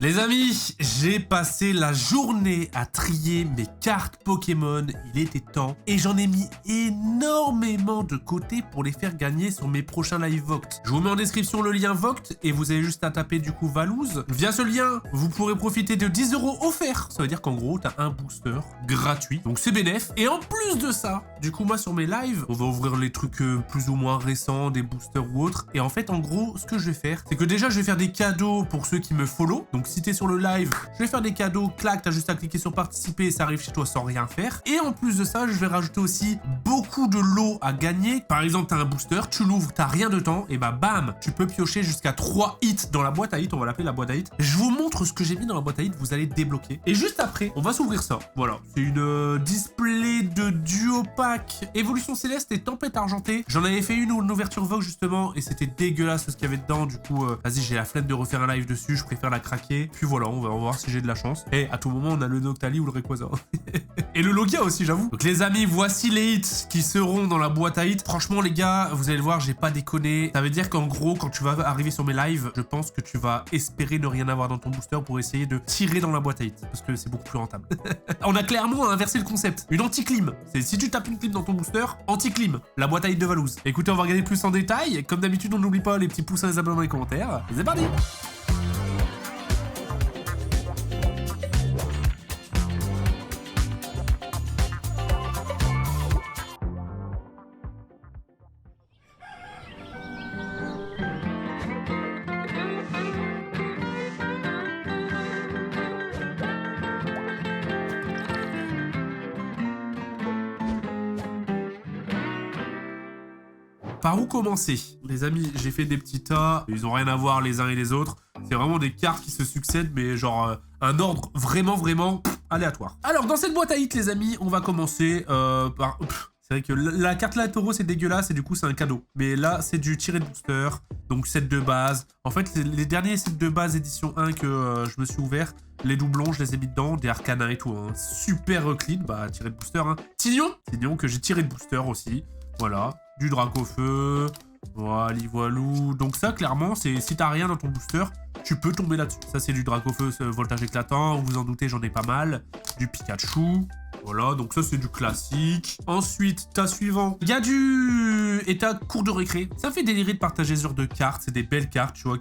Les amis, j'ai passé la journée à trier mes cartes Pokémon, il était temps, et j'en ai mis énormément de côté pour les faire gagner sur mes prochains live Voct. Je vous mets en description le lien Voct, et vous avez juste à taper du coup Valouz. Via ce lien, vous pourrez profiter de 10 € offerts. Ça veut dire qu'en gros, t'as un booster gratuit, donc c'est bénef. Et en plus de ça, du coup moi sur mes lives, on va ouvrir les trucs plus ou moins récents, des boosters ou autres, et en fait en gros, ce que je vais faire, c'est que déjà je vais faire des cadeaux pour ceux qui me follow, donc si t'es sur le live, je vais faire des cadeaux, clac, t'as juste à cliquer sur participer et ça arrive chez toi sans rien faire. Et en plus de ça, je vais rajouter aussi beaucoup de lots à gagner. Par exemple, t'as un booster, tu l'ouvres, t'as rien dedans, et bah bam, tu peux piocher jusqu'à 3 hits dans la boîte à hits, on va l'appeler la boîte à hits. Je vous montre ce que j'ai mis dans la boîte à hits, vous allez débloquer. Et juste après, on va s'ouvrir ça. Voilà, c'est une display de duo pack Évolution Céleste et Tempête Argentée. J'en avais fait une ouverture Vogue justement, et c'était dégueulasse ce qu'il y avait dedans. Du coup, vas-y, j'ai la flemme de refaire un live dessus, je préfère la craquer. Puis voilà, on va voir si j'ai de la chance. Et à tout moment, on a le Noctali ou le Rayquaza. Et le Logia aussi, j'avoue. Donc les amis, voici les hits qui seront dans la boîte à hits. Franchement, les gars, vous allez le voir, j'ai pas déconné. Ça veut dire qu'en gros, quand tu vas arriver sur mes lives, je pense que tu vas espérer ne rien avoir dans ton booster pour essayer de tirer dans la boîte à hits. Parce que c'est beaucoup plus rentable. On a clairement inversé le concept. Une anti-clim. C'est si tu tapes une clim dans ton booster, anti-clim. La boîte à hits de Valouz. Écoutez, on va regarder plus en détail. Comme d'habitude, on n'oublie pas les petits pouces et les abonnements dans les commentaires. Et c'est parti! Par où commencer? Les amis, j'ai fait des petits tas, ils ont rien à voir les uns et les autres. C'est vraiment des cartes qui se succèdent, mais genre un ordre vraiment aléatoire. Alors, dans cette boîte à hits, les amis, on va commencer par... C'est vrai que la carte là, Taureau, c'est dégueulasse et du coup, c'est un cadeau. Mais là, c'est du tiré de booster, donc set de base. En fait, les derniers sets de base édition 1 que je me suis ouvert, les doublons, je les ai mis dedans, des Arcana et tout. Hein. Super clean, bah, tiré de booster. Hein. Tignon que j'ai tiré de booster aussi. Voilà. Du Dracofeu, voilà, voilou. Donc ça, clairement, c'est si t'as rien dans ton booster, tu peux tomber là-dessus. Ça, c'est du Dracofeu, voltage éclatant, vous vous en doutez, j'en ai pas mal. Du Pikachu, voilà, donc ça, c'est du classique. Ensuite, tas suivant, il y a du état cours de récré. Ça fait délirer de partager ce genre de cartes, c'est des belles cartes, tu vois,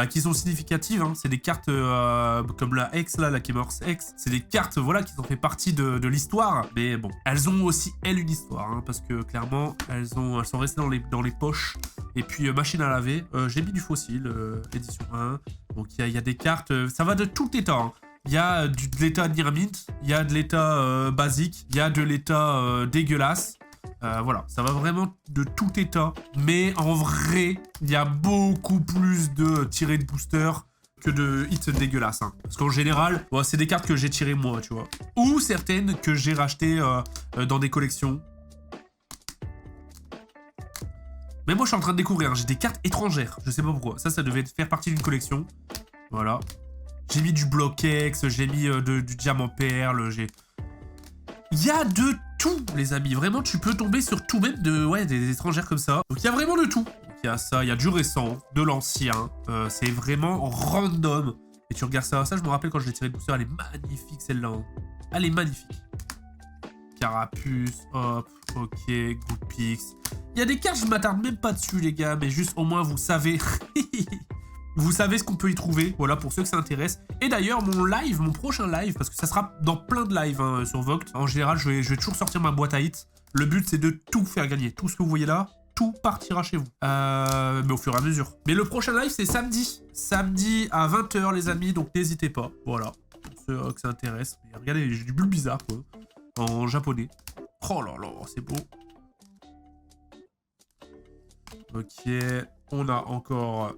qui sont significatives. Hein. C'est des cartes comme la X, là, la Kemors X. C'est des cartes, voilà, qui ont fait partie de l'histoire. Mais bon, elles ont aussi, elles, une histoire, hein, parce que clairement, elles sont restées dans les poches. Et puis, machine à laver, j'ai mis du fossile, édition 1. Donc, il y a des cartes, ça va de tout état, hein. Il y a de l'état Nirmint, il y a de l'état basique, il y a de l'état dégueulasse. Voilà, ça va vraiment de tout état. Mais en vrai, il y a beaucoup plus de tirés de booster que de hits dégueulasses. Hein. Parce qu'en général, bon, c'est des cartes que j'ai tirées moi, tu vois. Ou certaines que j'ai rachetées dans des collections. Mais moi, je suis en train de découvrir. Hein. J'ai des cartes étrangères. Je sais pas pourquoi. Ça devait faire partie d'une collection. Voilà. J'ai mis du Bloquex, j'ai mis du Diamant Perle, Il y a de tout, les amis. Vraiment, tu peux tomber sur tout, même des étrangères comme ça. Donc, il y a vraiment de tout. Il y a ça, il y a du récent, de l'ancien. C'est vraiment random. Et tu regardes ça. Ça, je me rappelle quand je l'ai tiré de booster. Elle est magnifique, celle-là. Hein. Elle est magnifique. Carapuce, hop, ok, Goopix. Il y a des cartes, je m'attarde même pas dessus, les gars. Mais juste, au moins, vous savez... Vous savez ce qu'on peut y trouver, voilà, pour ceux que ça intéresse. Et d'ailleurs, mon prochain live, parce que ça sera dans plein de lives hein, sur Voct. En général, je vais toujours sortir ma boîte à hits. Le but, c'est de tout faire gagner. Tout ce que vous voyez là, tout partira chez vous. Mais au fur et à mesure. Mais le prochain live, c'est samedi. Samedi à 20 h, les amis, donc n'hésitez pas. Voilà, pour ceux que ça intéresse. Mais regardez, j'ai du bulle bizarre, quoi. En japonais. Oh là là, c'est beau. Ok, on a encore...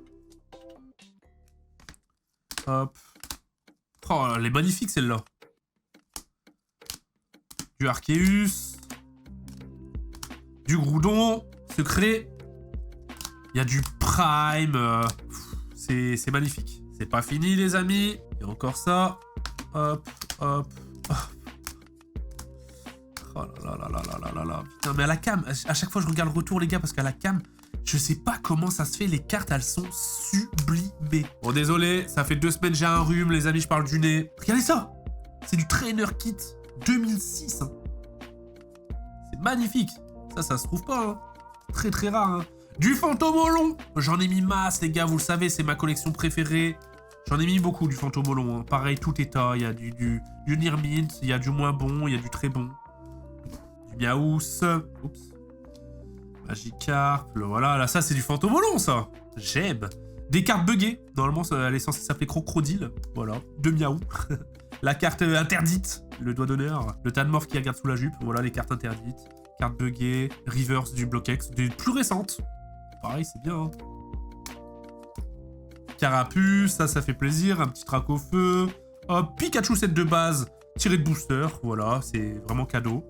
Hop. Oh, elle est magnifique celle-là. Du Arceus. Du Groudon. Secret. Il y a du Prime. C'est magnifique. C'est pas fini les amis. Il y a encore ça. Hop, hop, hop. Oh là là là là là là là. Putain, mais à la cam, à chaque fois je regarde le retour les gars, parce qu'à la cam, Je sais pas comment ça se fait, les cartes, elles sont sublimées. Bon, désolé, ça fait 2 semaines j'ai un rhume, les amis, je parle du nez. Regardez ça! C'est du Trainer Kit 2006. Hein. C'est magnifique. Ça se trouve pas. Hein. Très très rare. Hein. Du Fantomolon. J'en ai mis masse, les gars, vous le savez, c'est ma collection préférée. J'en ai mis beaucoup du Fantomolon. Hein. Pareil, tout état. Il y a du Nirmint, il y a du moins bon, il y a du très bon. Du Miaous. Oups. Magikarp. Voilà, là, ça, c'est du Fantomolon, ça. J'aime. Des cartes buggées. Normalement, elle est censée s'appeler Crocodile. Voilà. De Miaou. La carte interdite. Le doigt d'honneur. Le Tanmorph qui regarde sous la jupe. Voilà, les cartes interdites. Carte buggée. Reverse du Block-X. Des plus récentes. Pareil, c'est bien. Hein. Carapuce, ça fait plaisir. Un petit Dracofeu. Hop, Pikachu set de base. Tiré de booster. Voilà, c'est vraiment cadeau.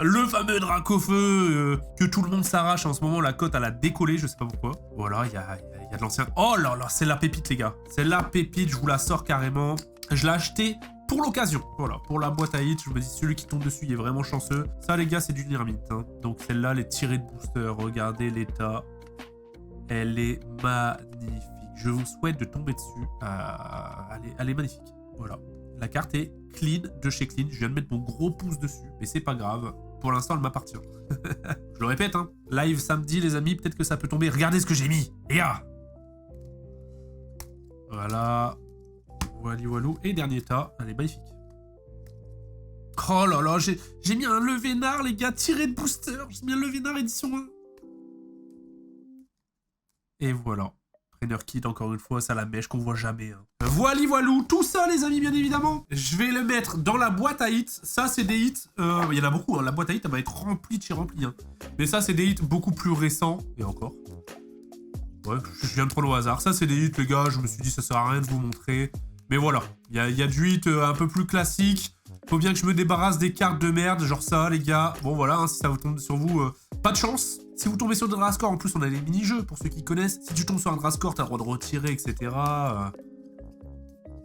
Le fameux Dracofeu que tout le monde s'arrache en ce moment. La cote, elle a décollé, je sais pas pourquoi. Voilà, il y a de l'ancien. Oh là là, c'est la pépite, les gars. C'est la pépite, je vous la sors carrément. Je l'ai acheté pour l'occasion. Voilà, pour la boîte à hits. Je me dis, celui qui tombe dessus, il est vraiment chanceux. Ça, les gars, c'est du Nirmint. Hein. Donc, celle-là, les tirées de booster. Regardez l'état. Elle est magnifique. Je vous souhaite de tomber dessus. Elle est magnifique. Voilà. La carte est clean de chez Clean. Je viens de mettre mon gros pouce dessus. Mais c'est pas grave. Pour l'instant, elle m'appartient. Je le répète, hein. Live samedi, les amis. Peut-être que ça peut tomber. Regardez ce que j'ai mis. Les gars. Voilà. Voilou. Et dernier tas. Elle est magnifique. Oh là là. J'ai mis un Levénard, les gars. Tiré de booster. J'ai mis un Levénard édition 1. Et voilà. Trainer Kit, encore une fois, ça la mèche qu'on voit jamais. Hein. Voilou, tout ça, les amis, bien évidemment. Je vais le mettre dans la boîte à hits. Ça, c'est des hits. Il y en a beaucoup. Hein. La boîte à hits, elle va être remplie de chez remplie. Hein. Mais ça, c'est des hits beaucoup plus récents. Et encore. Ouais, je viens de prendre au hasard. Ça, c'est des hits, les gars. Je me suis dit, ça sert à rien de vous montrer. Mais voilà. Il y a du hit un peu plus classique. Faut bien que je me débarrasse des cartes de merde, genre ça, les gars. Bon, voilà, hein, si ça vous tombe sur vous, pas de chance. Si vous tombez sur des Drascore, en plus, on a des mini-jeux, pour ceux qui connaissent. Si tu tombes sur un Drascore, t'as le droit de retirer, etc.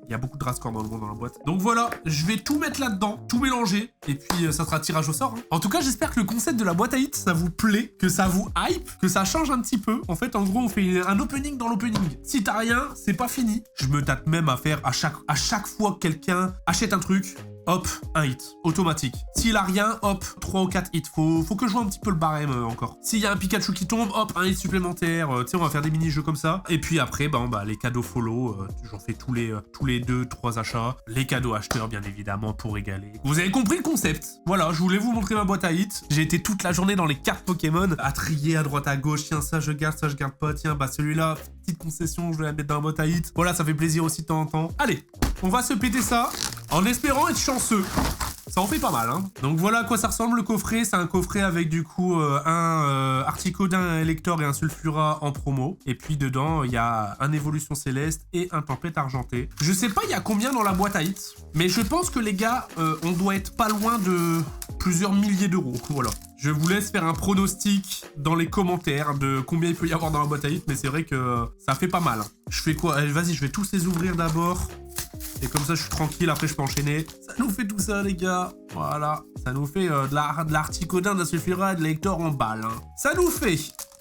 Il y a beaucoup de Drascore dans le monde, dans la boîte. Donc voilà, je vais tout mettre là-dedans, tout mélanger, et puis ça sera tirage au sort. Hein. En tout cas, j'espère que le concept de la boîte à hits, ça vous plaît, que ça vous hype, que ça change un petit peu. En fait, en gros, on fait un opening dans l'opening. Si t'as rien, c'est pas fini. Je me tâte même à faire à chaque fois que quelqu'un achète un truc, hop, un hit, automatique. S'il a rien, hop, 3 ou 4 hits. Faut que je vois un petit peu le barème encore. S'il y a un Pikachu qui tombe, hop, un hit supplémentaire. Tu sais, on va faire des mini-jeux comme ça. Et puis après, les cadeaux follow, j'en fais tous les 2-3 achats. Les cadeaux acheteurs, bien évidemment, pour régaler. Vous avez compris le concept. Voilà, je voulais vous montrer ma boîte à hits. J'ai été toute la journée dans les cartes Pokémon, à trier à droite à gauche. Tiens, ça je garde pas. Tiens, celui-là, petite concession, je vais la mettre dans la boîte à hits. Voilà, ça fait plaisir aussi de temps en temps. Allez, on va se péter ça en espérant être chanceux. Ça en fait pas mal, hein. Donc voilà à quoi ça ressemble le coffret. C'est un coffret avec du coup un Articodin, un Elector et un Sulfura en promo. Et puis dedans, il y a un Évolution Céleste et un Tempête Argentée. Je sais pas il y a combien dans la boîte à hits, mais je pense que les gars, on doit être pas loin de plusieurs milliers d'euros. Voilà. Je vous laisse faire un pronostic dans les commentaires de combien il peut y avoir dans la boîte à hits, mais c'est vrai que ça fait pas mal. Hein. Je fais quoi? Allez, vas-y, je vais tous les ouvrir d'abord. Et comme ça, je suis tranquille. Après, je peux enchaîner. Ça nous fait tout ça, les gars. Voilà. Ça nous fait de l'Articodin, de la Sulfura et de l'Hector en balle. Hein. Ça nous fait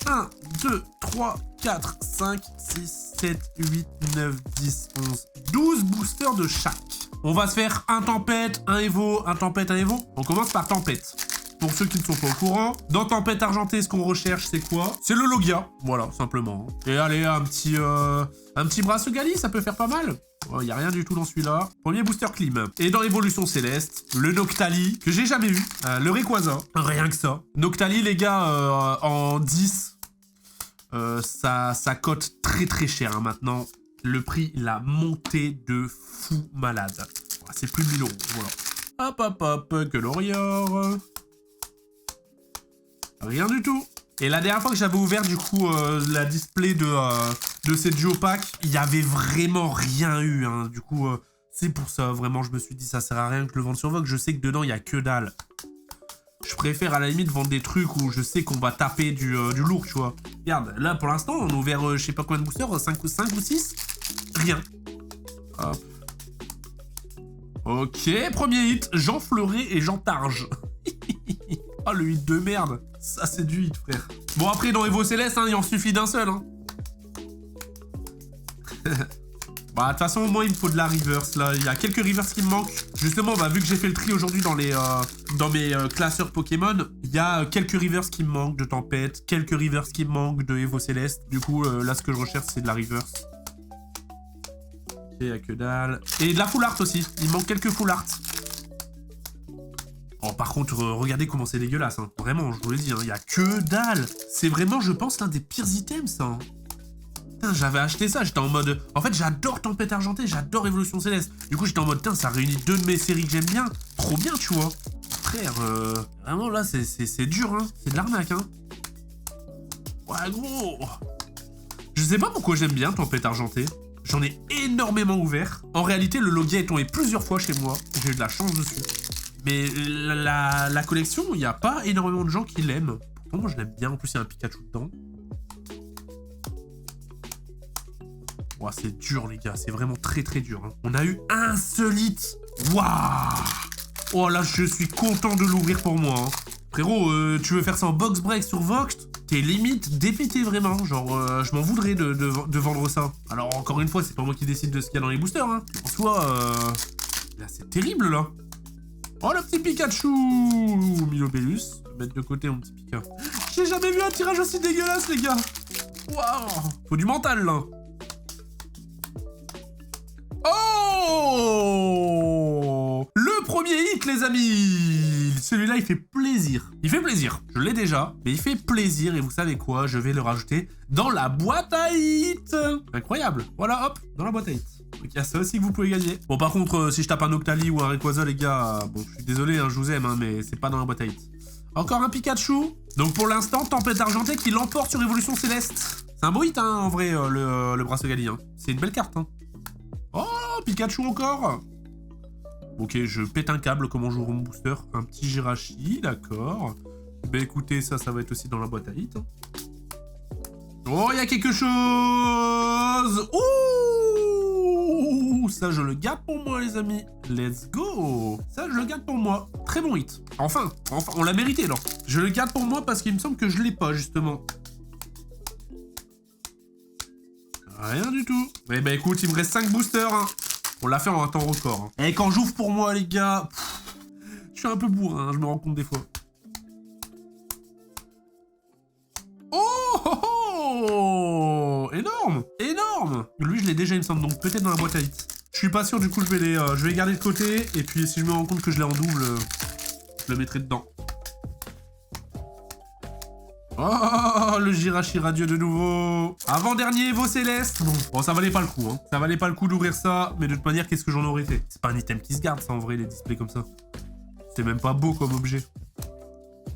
1, 2, 3, 4, 5, 6, 7, 8, 9, 10, 11, 12 boosters de chaque. On va se faire un Tempête, un Evo, un Tempête, un Evo. On commence par Tempête. Pour ceux qui ne sont pas au courant, dans Tempête Argentée, ce qu'on recherche, c'est quoi? C'est le Logia. Voilà, simplement. Et allez, un petit Brassegali, ça peut faire pas mal. Il n'y a rien du tout dans celui-là. Premier booster Clim. Et dans Évolution Céleste, le Noctali, que j'ai jamais eu. Le Rayquaza, rien que ça. Noctali, les gars, en 10, ça cote très très cher hein, maintenant. Le prix, il a monté de fou malade. C'est plus de 1000 €, voilà. Hop, Galorior. Rien du tout. Et la dernière fois que j'avais ouvert du coup la display de cette Geopack, il y avait vraiment rien eu. Hein. Du coup, c'est pour ça, vraiment, je me suis dit, ça sert à rien que je le vende sur Vogue. Je sais que dedans, il n'y a que dalle. Je préfère à la limite vendre des trucs où je sais qu'on va taper du lourd, tu vois. Regarde, là, pour l'instant, on a ouvert, je sais pas combien de boosters, 5 ou 6. Rien. Hop. Ok, premier hit, Jean Fleuret et Jean Targe. Oh, le hit de merde. Ça, c'est du hit, frère. Bon, après, dans Evo Céleste, hein, il en suffit d'un seul. Hein. Bah, de toute façon, moi, il me faut de la reverse, là. Il y a quelques reverse qui me manquent. Justement, bah, vu que j'ai fait le tri aujourd'hui dans mes classeurs Pokémon, il y a quelques reverse qui me manquent de Tempête, quelques reverse qui me manquent de Evo Céleste. Du coup, là, ce que je recherche, c'est de la reverse. Et à que dalle. Et de la full art aussi. Il manque quelques full art. Oh, par contre, regardez comment c'est dégueulasse. Hein. Vraiment, je vous l'ai dit, il y a que dalle. C'est vraiment, je pense, l'un des pires items, ça. Hein. Putain, j'avais acheté ça, j'étais en mode... En fait, j'adore Tempête Argentée, j'adore Évolution Céleste. Du coup, j'étais en mode, putain, ça réunit deux de mes séries que j'aime bien. Trop bien, tu vois. Frère, vraiment, là, c'est dur, hein. C'est de l'arnaque, hein. Ouais, gros. Je sais pas pourquoi j'aime bien Tempête Argentée. J'en ai énormément ouvert. En réalité, le Logia est tombé plusieurs fois chez moi. J'ai eu de la chance dessus. Mais la collection, il n'y a pas énormément de gens qui l'aiment. Pourtant, moi, je l'aime bien. En plus, il y a un Pikachu dedans. Ouah, c'est dur, les gars. C'est vraiment très, très dur. Hein. On a eu un seul hit. Waouh. Oh là, je suis content de l'ouvrir pour moi. Hein. Frérot, tu veux faire ça en box break sur Vox? T'es limite dépité, vraiment. Genre, je m'en voudrais de vendre ça. Alors, encore une fois, c'est pas moi qui décide de ce qu'il y a dans les boosters. Hein. En soi, là, c'est terrible, là. Oh, le petit Pikachu Milobellus. Je vais mettre de côté, mon petit Pika. J'ai jamais vu un tirage aussi dégueulasse, les gars. Waouh. Faut du mental, là. Oh! Le premier hit, les amis! Celui-là, il fait plaisir. Il fait plaisir. Je l'ai déjà, mais il fait plaisir. Et vous savez quoi? Je vais le rajouter dans la boîte à hit. Incroyable. Voilà, hop, dans la boîte à hit. Donc, il y a ça aussi que vous pouvez gagner. Bon, par contre, si je tape un Octali ou un Rayquaza, les gars, bon, je suis désolé, hein, je vous aime, hein, mais c'est pas dans la boîte à hit. Encore un Pikachu. Donc, pour l'instant, Tempête Argentée qui l'emporte sur Évolution Céleste. C'est un beau hit, hein, en vrai, le Brassegali. Hein. C'est une belle carte, hein. Oh, Pikachu encore. Ok, je pète un câble comme on joue mon booster. Un petit Jirachi, d'accord. Bah écoutez, ça va être aussi dans la boîte à hit. Oh, il y a quelque chose. Ouh, ça je le garde pour moi, les amis. Let's go. Ça je le garde pour moi. Très bon hit. Enfin, on l'a mérité, là. Je le garde pour moi parce qu'il me semble que je l'ai pas, justement. Rien du tout. Eh ben écoute, il me reste 5 boosters. Hein. On l'a fait en un temps record. Hein. Et quand j'ouvre pour moi, les gars, je suis un peu bourrin, hein, je me rends compte des fois. Oh, oh, oh, énorme. Énorme. Lui, je l'ai déjà, il me semble, donc peut-être dans la boîte à hit. Je suis pas sûr, du coup, je vais les garder de côté. Et puis, si je me rends compte que je l'ai en double, je le mettrai dedans. Oh, le Jirachi radieux de nouveau. Avant-dernier Evo Céleste. Bon, ça valait pas le coup. Hein. Ça valait pas le coup d'ouvrir ça. Mais de toute manière, qu'est-ce que j'en aurais fait? C'est pas un item qui se garde, ça, en vrai, les displays comme ça. C'est même pas beau comme objet.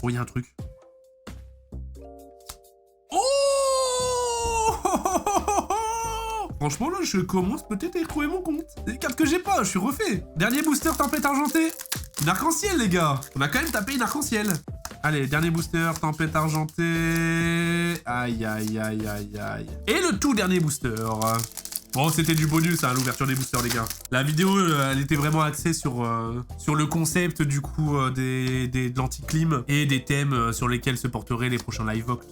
Oh, il y a un truc. Oh franchement, là, je commence peut-être à y trouver mon compte. C'est des cartes que j'ai pas, je suis refait. Dernier booster Tempête Argentée. Une arc-en-ciel, les gars. On a quand même tapé une arc-en-ciel. Allez, dernier booster, Tempête Argentée. Aïe, aïe, aïe, aïe, aïe. Et le tout dernier booster. Bon, c'était du bonus, hein, l'ouverture des boosters, les gars. La vidéo, elle était vraiment axée sur le concept, du coup, de l'anti-clim et des thèmes sur lesquels se porteraient les prochains live Vox.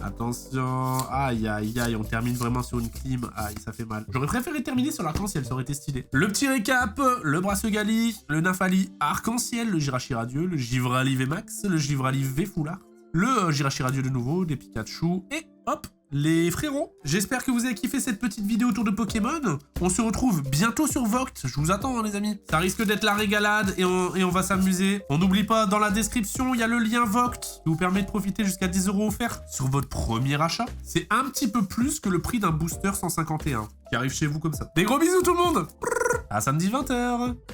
Attention. Aïe, aïe, aïe, on termine vraiment sur une clim. Aïe, ça fait mal. J'aurais préféré terminer sur l'arc-en-ciel, ça aurait été stylé. Le petit récap, le Brassegali, le Nymphali arc-en-ciel, le Jirachi radieux, le Givrali VMAX, le Givrali V Full Art, le Jirachi radieux de nouveau, des Pikachu, et hop, les frérots. J'espère que vous avez kiffé cette petite vidéo autour de Pokémon. On se retrouve bientôt sur Vox. Je vous attends, hein, les amis. Ça risque d'être la régalade et on va s'amuser. On n'oublie pas, dans la description, il y a le lien Vox qui vous permet de profiter jusqu'à 10 € offerts sur votre premier achat. C'est un petit peu plus que le prix d'un booster 151 qui arrive chez vous comme ça. Des gros bisous tout le monde. À samedi 20 h.